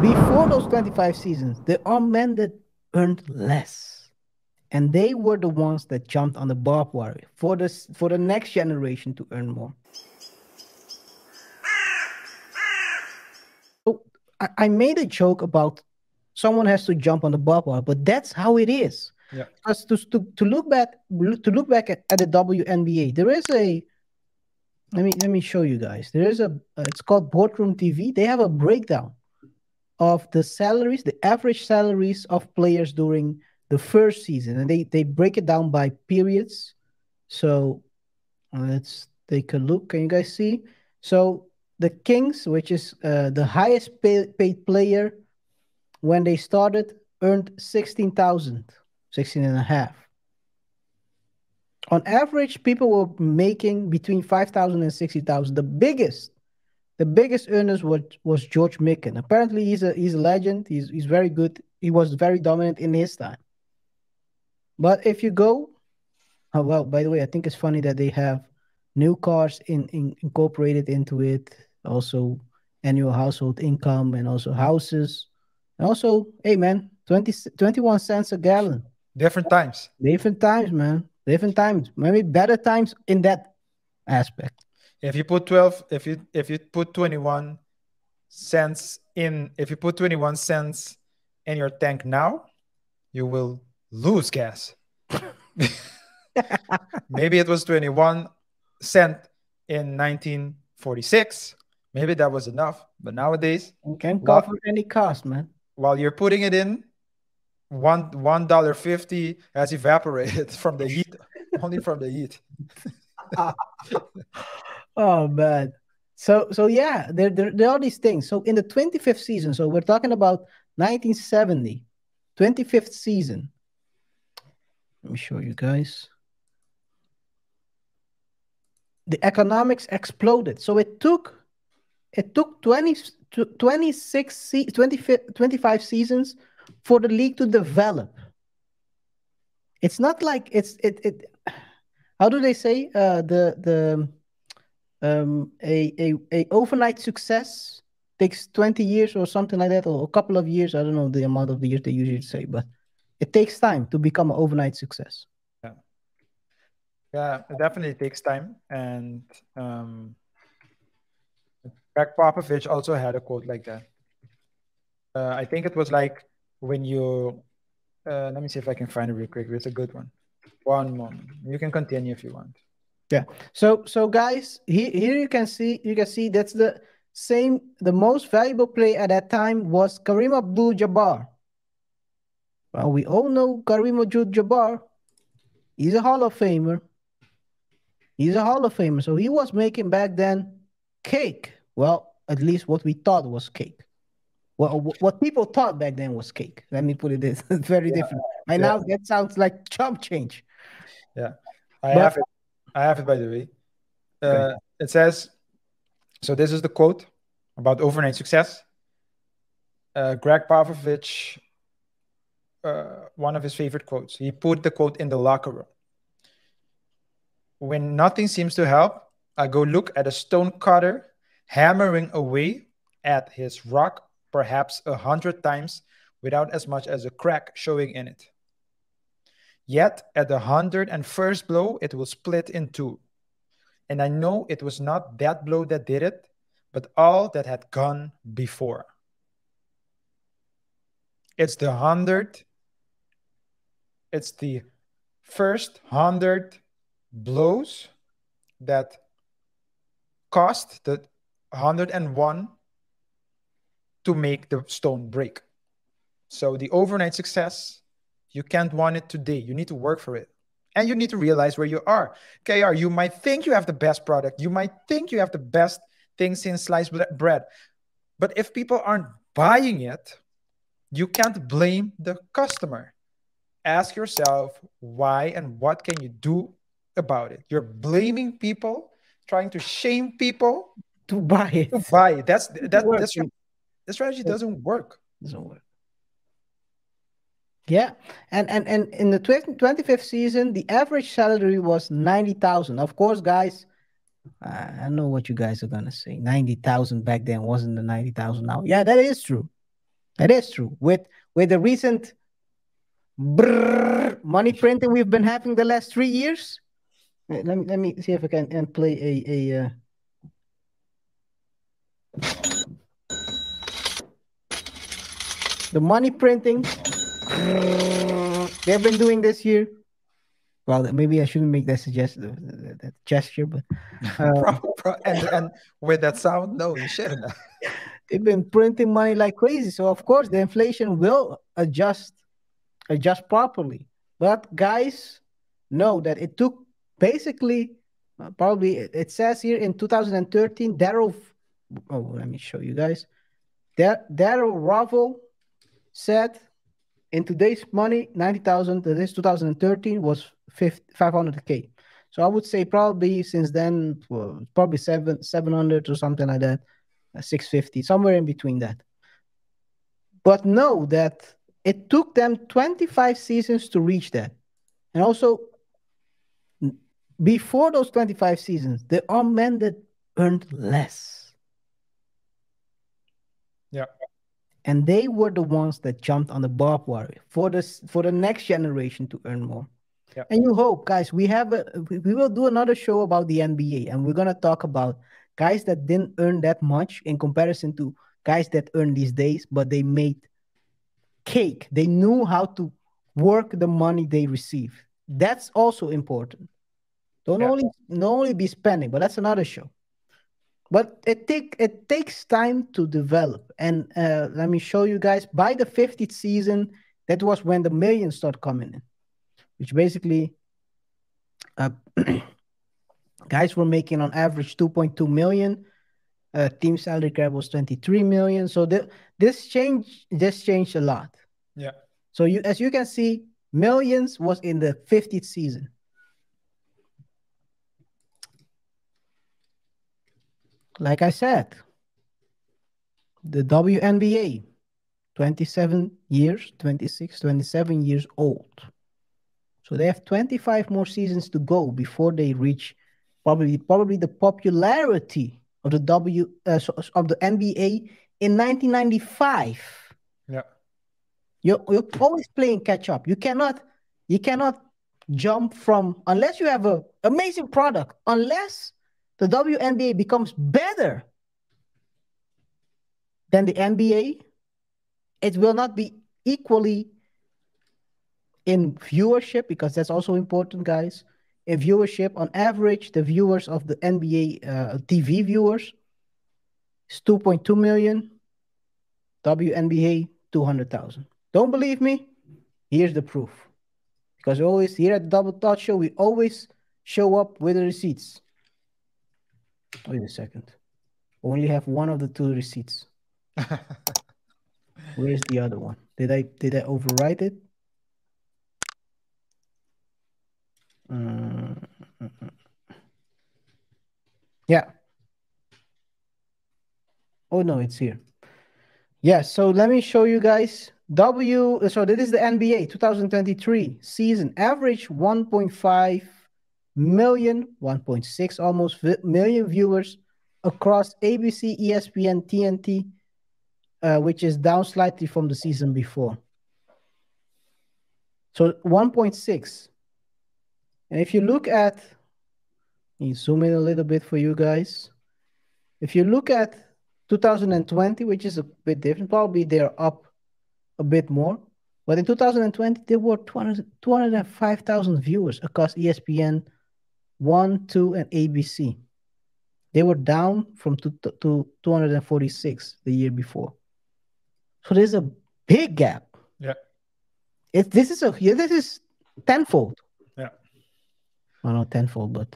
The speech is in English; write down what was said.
before those 25 seasons, there are men that earned less. And they were the ones that jumped on the barbed wire for the next generation to earn more. So I made a joke about someone has to jump on the barbed wire, but that's how it is. Yeah. Because to look back at the WNBA, there is a let me show you guys. There is a it's called Boardroom TV. They have a breakdown of the salaries, the average salaries of players during the first season, and they break it down by periods. So let's take a look. Can you guys see? So the Kings, which is the highest paid player when they started, earned 16,000, 16 and a half. On average, people were making between 5,000 and 60,000. The biggest earners was George Mikan. Apparently, he's a legend. He's very good. He was very dominant in his time. But if you go, oh well, by the way, I think it's funny that they have new cars incorporated into it. Also, annual household income and also houses. And also, hey man, 21 cents a gallon. Different times. Different times, man. Different times. Maybe better times in that aspect. If you put 12, if you put 21 cents in, if you put 21 cents in your tank now, you will lose gas. Maybe it was 21 cent in 1946. Maybe that was enough. But nowadays, you can cover any cost, man. While you're putting it in, $1.50 has evaporated from the heat, only from the heat. Oh man. So yeah, there are these things. So in the 25th season, so we're talking about 1970, 25th season. Let me show you guys. The economics exploded. So it took 25 seasons for the league to develop. It's not like it how do they say a overnight success takes 20 years or something like that, or a couple of years. I don't know the amount of years they usually say, but it takes time to become an overnight success. Yeah, it definitely takes time. And Greg Popovich also had a quote like that. I think it was like when you let me see if I can find it real quick. It's a good one. One moment. You can continue if you want. Yeah. So guys, here you can see that's the same. The most valuable player at that time was Kareem Abdul-Jabbar. Well, we all know Kareem Abdul-Jabbar. He's a Hall of Famer. He's a Hall of Famer. So he was making back then cake. Well, at least what we thought was cake. Well, what people thought back then was cake. Let me put it this. It's very different. Right now, that sounds like chump change. Yeah. I have it, by the way. Okay. It says, so this is the quote about overnight success. Greg Popovich, one of his favorite quotes. He put the quote in the locker room. When nothing seems to help, I go look at a stone cutter hammering away at his rock perhaps 100 times without as much as a crack showing in it. Yet at the 101st blow, it will split in two. And I know it was not that blow that did it, but all that had gone before. It's the first 100 blows that cost the 101 to make the stone break. So the overnight success, you can't want it today. You need to work for it. And you need to realize where you are. KaiR, you might think you have the best product. You might think you have the best things in sliced bread. But if people aren't buying it, you can't blame the customer. Ask yourself why and what can you do about it. You're blaming people, trying to shame people to buy it. To buy it. The strategy doesn't work. Doesn't work. Yeah, and in the 25th season, the average salary was 90,000. Of course, guys, I know what you guys are gonna say. 90,000 back then wasn't the 90,000 now. Yeah, that is true. That is true. With the recent money printing we've been having the last 3 years. Let me see if I can and play the money printing they've been doing this year. Well, maybe I shouldn't make that suggestion, that gesture, but uh, And with that sound, no, you shouldn't. they've been printing money like crazy. So of course the inflation will adjust properly. But guys, know that it took basically probably it says here in 2013 Daryl. Oh, let me show you guys. Daryl Ravel said in today's money 90,000. This 2013 was 500K. So I would say probably since then, well, probably 700 or something like that, 650, somewhere in between that. But know that it took them 25 seasons to reach that. And also, before those 25 seasons, there are men that earned less. Yeah. And they were the ones that jumped on the barbed wire for the next generation to earn more. Yeah. And you hope, guys, we will do another show about the NBA, and we're gonna talk about guys that didn't earn that much in comparison to guys that earn these days, but they made cake. They knew how to work the money they receive. That's also important. Don't Yeah. only not only be spending, but that's another show. But it takes time to develop. And let me show you guys. By the 50th season, that was when the millions start coming in, which basically uh, guys were making on average 2.2 million. Team salary cap was 23 million. So this changed a lot. Yeah. So as you can see, millions was in the 50th season. Like I said, the WNBA, 27 years, 26, 27 years old. So they have 25 more seasons to go before they reach probably the popularity of the of the NBA in 1995. Yeah. You're always playing catch up. You cannot jump from unless you have a amazing product. Unless the WNBA becomes better than the NBA, it will not be equally in viewership, because that's also important, guys. In viewership, on average, the viewers of the NBA TV viewers is 2.2 million. WNBA 200,000. Don't believe me? Here's the proof. Because always here at the Double Thought Show, we always show up with the receipts. Wait a second. Only have one of the two receipts. Where's the other one? Did I overwrite it? Mm, yeah. Oh no, it's here. Yeah, so let me show you guys. So this is the NBA 2023 season. Average 1.5 million, 1.6 almost million viewers across ABC, ESPN, TNT, which is down slightly from the season before. So 1.6. And if you look at, let me zoom in a little bit for you guys. If you look at 2020, which is a bit different, probably they're up a bit more. But in 2020, there were 205,000 viewers across ESPN, 1, 2, and ABC. They were down from to 246 the year before. So there's a big gap. Yeah. This is tenfold. Yeah. Well, not tenfold, but